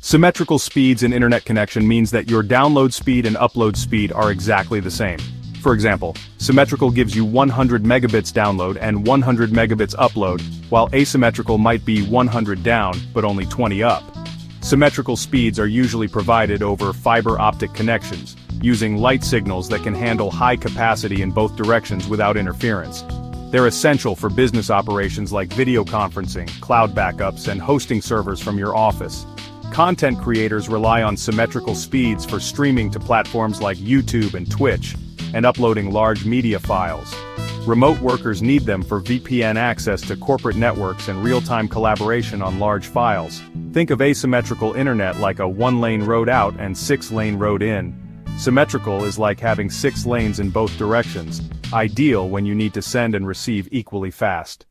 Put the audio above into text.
Symmetrical speeds in internet connection means that your download speed and upload speed are exactly the same. For example, symmetrical gives you 100 megabits download and 100 megabits upload, while asymmetrical might be 100 down, but only 20 up. Symmetrical speeds are usually provided over fiber optic connections, using light signals that can handle high capacity in both directions without interference. They're essential for business operations like video conferencing, cloud backups, and hosting servers from your office. Content creators rely on symmetrical speeds for streaming to platforms like YouTube and Twitch, and uploading large media files. Remote workers need them for VPN access to corporate networks and real-time collaboration on large files. Think of asymmetrical internet like a one-lane road out and six-lane road in. Symmetrical is like having 6 lanes in both directions, ideal when you need to send and receive equally fast.